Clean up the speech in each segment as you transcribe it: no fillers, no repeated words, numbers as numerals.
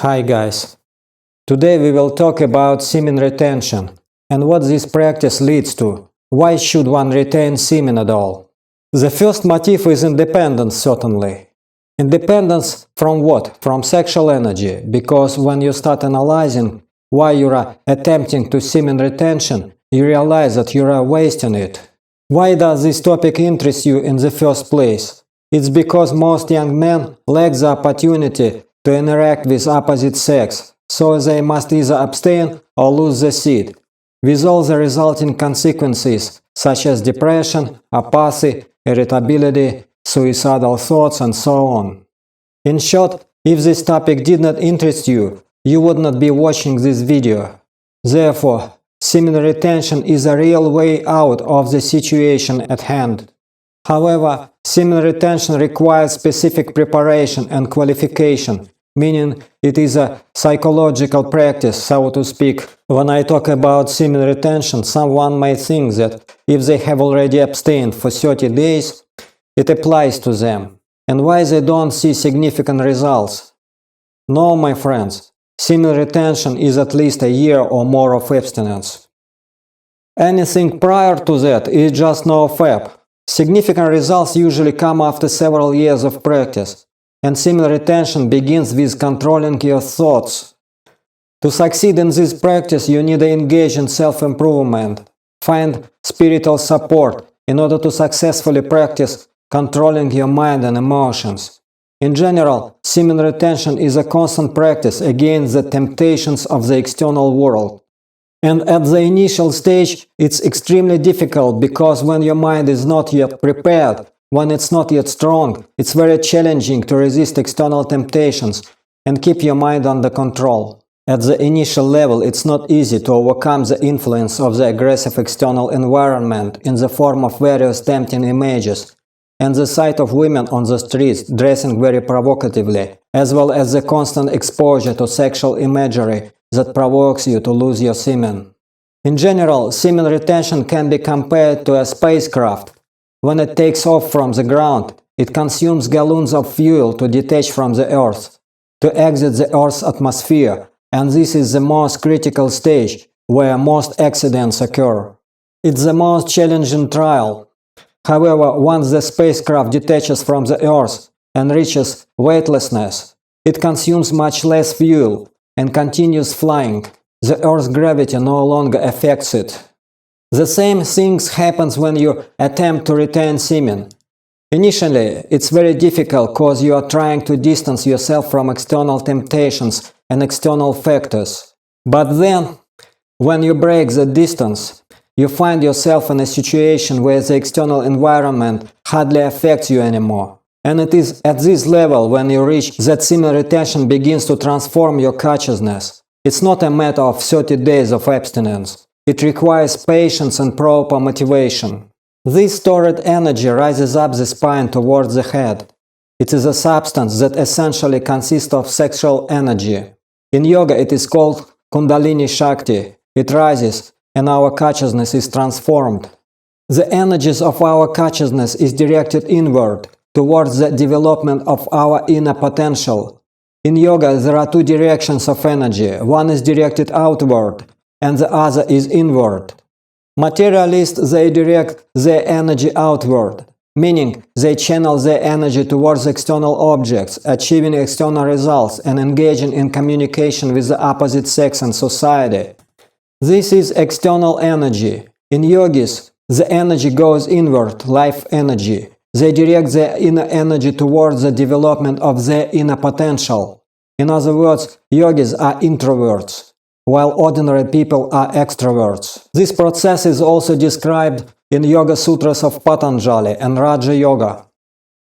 Hi guys, today we will talk about semen retention and what this practice leads to. Why should one retain semen at all? The first motive is independence, certainly. Independence from what? From sexual energy, because when you start analyzing why you are attempting to semen retention, you realize that you are wasting it. Why does this topic interest you in the first place? It's because most young men lack the opportunity to interact with opposite sex, so they must either abstain or lose the seed, with all the resulting consequences such as depression, apathy, irritability, suicidal thoughts, and so on. In short, if this topic did not interest you, you would not be watching this video. Therefore, semen retention is a real way out of the situation at hand. However, semen retention requires specific preparation and qualification, meaning it is a psychological practice, so to speak. When I talk about semen retention, someone may think that if they have already abstained for 30 days, it applies to them, and why they don't see significant results. No, my friends, semen retention is at least a year or more of abstinence. Anything prior to that is just no fap. Significant results usually come after several years of practice, and semen retention begins with controlling your thoughts. To succeed in this practice, you need to engage in self-improvement, find spiritual support in order to successfully practice controlling your mind and emotions. In general, semen retention is a constant practice against the temptations of the external world. And at the initial stage, it's extremely difficult because when your mind is not yet prepared, when it's not yet strong, it's very challenging to resist external temptations and keep your mind under control. At the initial level, it's not easy to overcome the influence of the aggressive external environment in the form of various tempting images and the sight of women on the streets dressing very provocatively, as well as the constant exposure to sexual imagery that provokes you to lose your semen. In general, semen retention can be compared to a spacecraft. When it takes off from the ground, it consumes gallons of fuel to detach from the Earth, to exit the Earth's atmosphere, and this is the most critical stage, where most accidents occur. It's the most challenging trial. However, once the spacecraft detaches from the Earth and reaches weightlessness, it consumes much less fuel and continues flying. The Earth's gravity no longer affects it. The same thing happens when you attempt to retain semen. Initially, it's very difficult because you are trying to distance yourself from external temptations and external factors. But then, when you break the distance, you find yourself in a situation where the external environment hardly affects you anymore. And it is at this level when you reach that semen retention begins to transform your consciousness. It's not a matter of 30 days of abstinence. It requires patience and proper motivation. This stored energy rises up the spine towards the head. It is a substance that essentially consists of sexual energy. In yoga it is called Kundalini Shakti. It rises and our consciousness is transformed. The energies of our consciousness is directed inward, towards the development of our inner potential. In yoga, there are two directions of energy. One is directed outward, and the other is inward. Materialists, they direct their energy outward, meaning they channel their energy towards external objects, achieving external results and engaging in communication with the opposite sex and society. This is external energy. In yogis, the energy goes inward, life energy. They direct their inner energy towards the development of their inner potential. In other words, yogis are introverts, while ordinary people are extroverts. This process is also described in Yoga Sutras of Patanjali and Raja Yoga.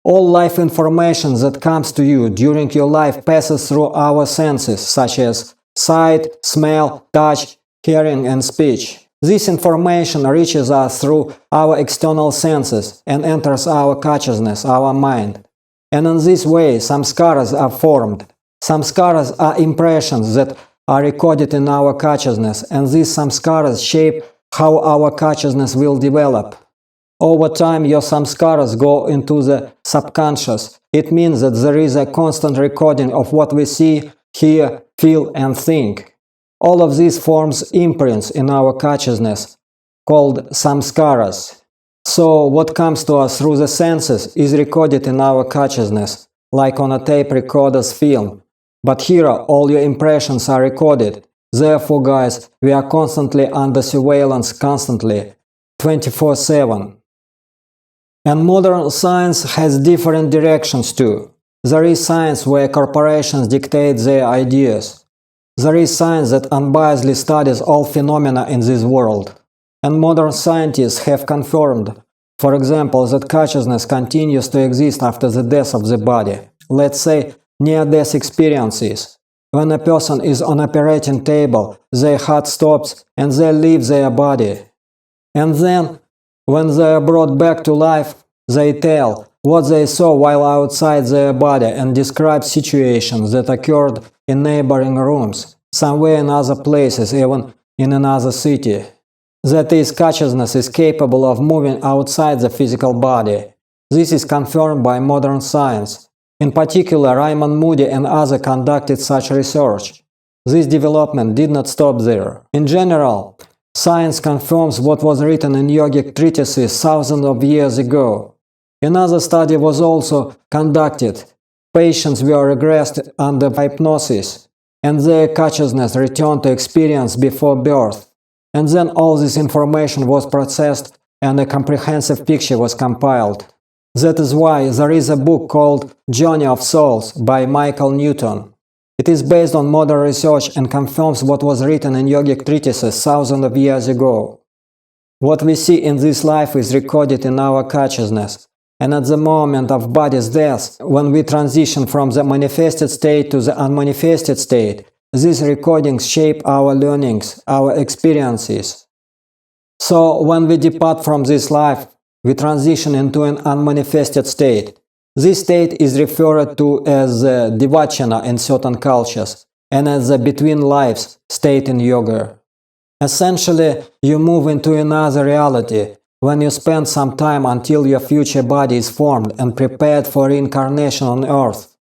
All life information that comes to you during your life passes through our senses, such as sight, smell, touch, hearing, and speech. This information reaches us through our external senses and enters our consciousness, our mind. And in this way, samskaras are formed. Samskaras are impressions that are recorded in our consciousness, and these samskaras shape how our consciousness will develop. Over time, your samskaras go into the subconscious. It means that there is a constant recording of what we see, hear, feel, and think. All of this forms imprints in our consciousness, called samskaras. So what comes to us through the senses is recorded in our consciousness, like on a tape recorder's film. But here all your impressions are recorded. Therefore, guys, we are constantly under surveillance, constantly, 24/7. And modern science has different directions too. There is science where corporations dictate their ideas. There is science that unbiasedly studies all phenomena in this world. And modern scientists have confirmed, for example, that consciousness continues to exist after the death of the body. Let's say near-death experiences. When a person is on an operating table, their heart stops and they leave their body. And then, when they are brought back to life, they tell what they saw while outside their body and describe situations that occurred in neighboring rooms, somewhere in other places, even in another city. That is, consciousness is capable of moving outside the physical body. This is confirmed by modern science. In particular, Raymond Moody and others conducted such research. This development did not stop there. In general, science confirms what was written in yogic treatises thousands of years ago. Another study was also conducted. Patients were regressed under hypnosis, and their consciousness returned to experience before birth. And then all this information was processed and a comprehensive picture was compiled. That is why there is a book called Journey of Souls by Michael Newton. It is based on modern research and confirms what was written in yogic treatises thousands of years ago. What we see in this life is recorded in our consciousness, and at the moment of body's death, when we transition from the manifested state to the unmanifested state, these recordings shape our learnings, our experiences. So when we depart from this life, we transition into an unmanifested state. This state is referred to as devachana in certain cultures, and as the between lives state in yoga. Essentially, you move into another reality, when you spend some time until your future body is formed and prepared for reincarnation on Earth.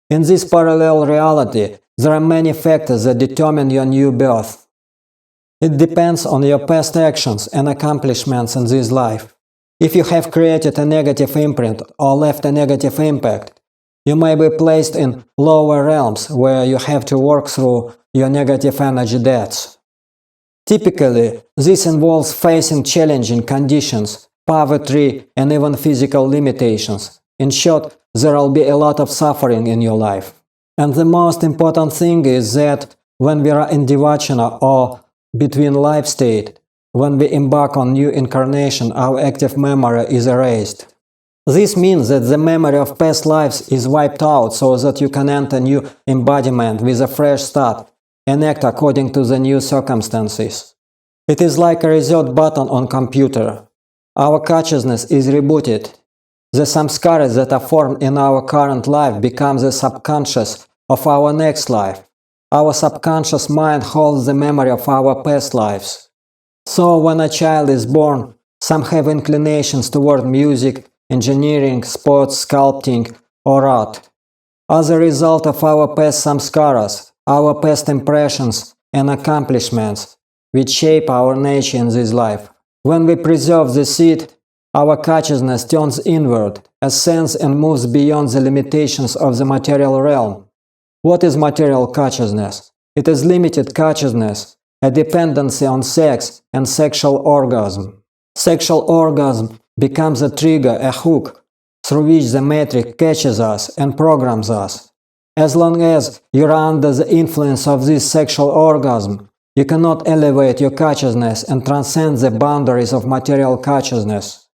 In this parallel reality, there are many factors that determine your new birth. It depends on your past actions and accomplishments in this life. If you have created a negative imprint or left a negative impact, you may be placed in lower realms where you have to work through your negative energy debts. Typically, this involves facing challenging conditions, poverty, and even physical limitations. In short, there will be a lot of suffering in your life. And the most important thing is that when we are in devachana or between life state, when we embark on new incarnation, our active memory is erased. This means that the memory of past lives is wiped out so that you can enter new embodiment with a fresh start and act according to the new circumstances. It is like a reset button on computer. Our consciousness is rebooted. The samskaras that are formed in our current life become the subconscious of our next life. Our subconscious mind holds the memory of our past lives. So when a child is born, some have inclinations toward music, engineering, sports, sculpting, or art. As a result of our past samskaras, our past impressions and accomplishments, which shape our nature in this life. When we preserve the seed, our consciousness turns inward, ascends and moves beyond the limitations of the material realm. What is material consciousness? It is limited consciousness, a dependency on sex and sexual orgasm. Sexual orgasm becomes a trigger, a hook, through which the matrix catches us and programs us. As long as you are under the influence of this sexual orgasm, you cannot elevate your consciousness and transcend the boundaries of material consciousness.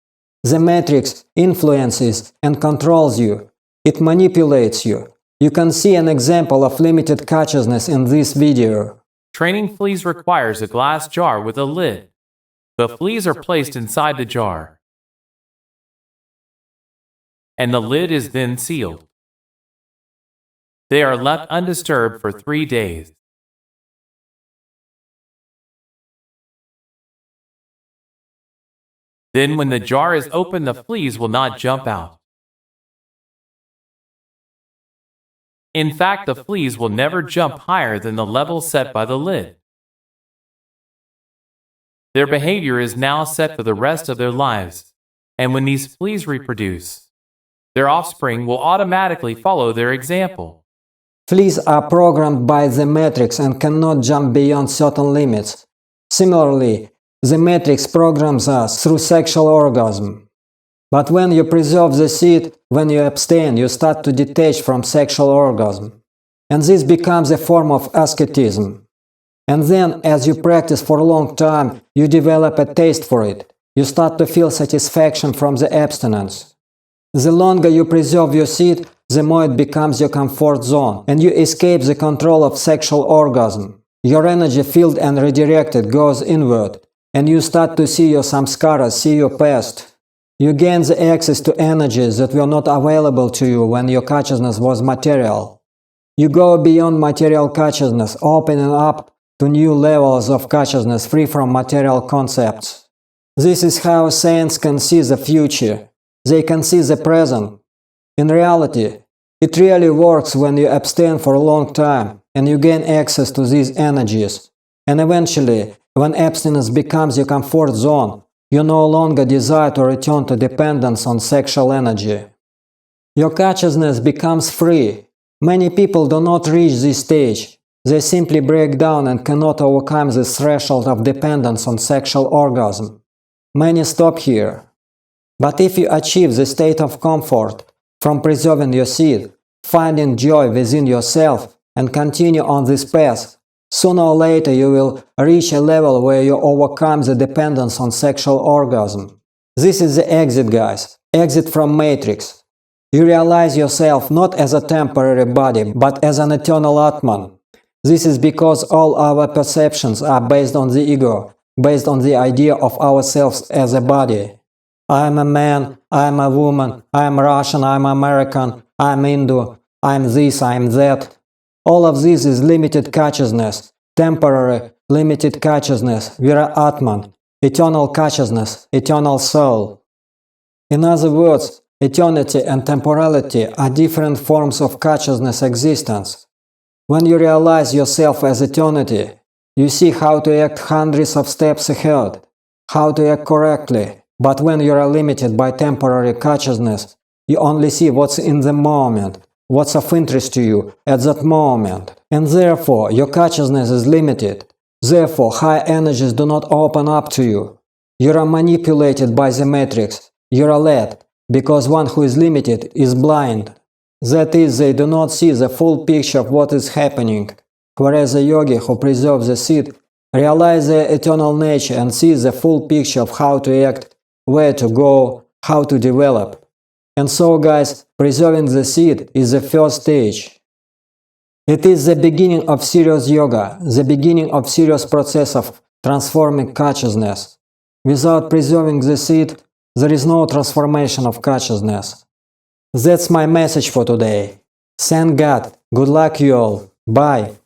The matrix influences and controls you. It manipulates you. You can see an example of limited consciousness in this video. Training fleas requires a glass jar with a lid. The fleas are placed inside the jar, and the lid is then sealed. They are left undisturbed for 3 days. Then when the jar is open, the fleas will not jump out. In fact, the fleas will never jump higher than the level set by the lid. Their behavior is now set for the rest of their lives, and when these fleas reproduce, their offspring will automatically follow their example. Fleas are programmed by the matrix and cannot jump beyond certain limits. Similarly, the matrix programs us through sexual orgasm. But when you preserve the seed, when you abstain, you start to detach from sexual orgasm. And this becomes a form of asceticism. And then, as you practice for a long time, you develop a taste for it. You start to feel satisfaction from the abstinence. The longer you preserve your seed, the more it becomes your comfort zone, and you escape the control of sexual orgasm. Your energy field and redirected goes inward, and you start to see your samskaras, see your past. You gain the access to energies that were not available to you when your consciousness was material. You go beyond material consciousness, opening up to new levels of consciousness free from material concepts. This is how saints can see the future. They can see the present. In reality, it really works when you abstain for a long time and you gain access to these energies. And eventually, when abstinence becomes your comfort zone, you no longer desire to return to dependence on sexual energy. Your consciousness becomes free. Many people do not reach this stage. They simply break down and cannot overcome this threshold of dependence on sexual orgasm. Many stop here. But if you achieve the state of comfort from preserving your seed, finding joy within yourself, and continue on this path, sooner or later you will reach a level where you overcome the dependence on sexual orgasm. This is the exit, guys. Exit from matrix. You realize yourself not as a temporary body, but as an eternal Atman. This is because all our perceptions are based on the ego, based on the idea of ourselves as a body. I am a man, I am a woman, I am Russian, I am American, I am Hindu, I am this, I am that. All of this is limited consciousness, temporary, limited consciousness, Vira Atman, eternal consciousness, eternal soul. In other words, eternity and temporality are different forms of consciousness existence. When you realize yourself as eternity, you see how to act hundreds of steps ahead, how to act correctly. But when you are limited by temporary consciousness, you only see what's in the moment, what's of interest to you at that moment. And therefore, your consciousness is limited. Therefore, high energies do not open up to you. You are manipulated by the matrix. You are led, because one who is limited is blind. That is, they do not see the full picture of what is happening. Whereas a yogi who preserves the seed realizes their eternal nature and sees the full picture of how to act, where to go, how to develop. And so, guys, preserving the seed is the first stage. It is the beginning of serious yoga, the beginning of serious process of transforming consciousness. Without preserving the seed, there is no transformation of consciousness. That's my message for today. Thank God. Good luck you all. Bye.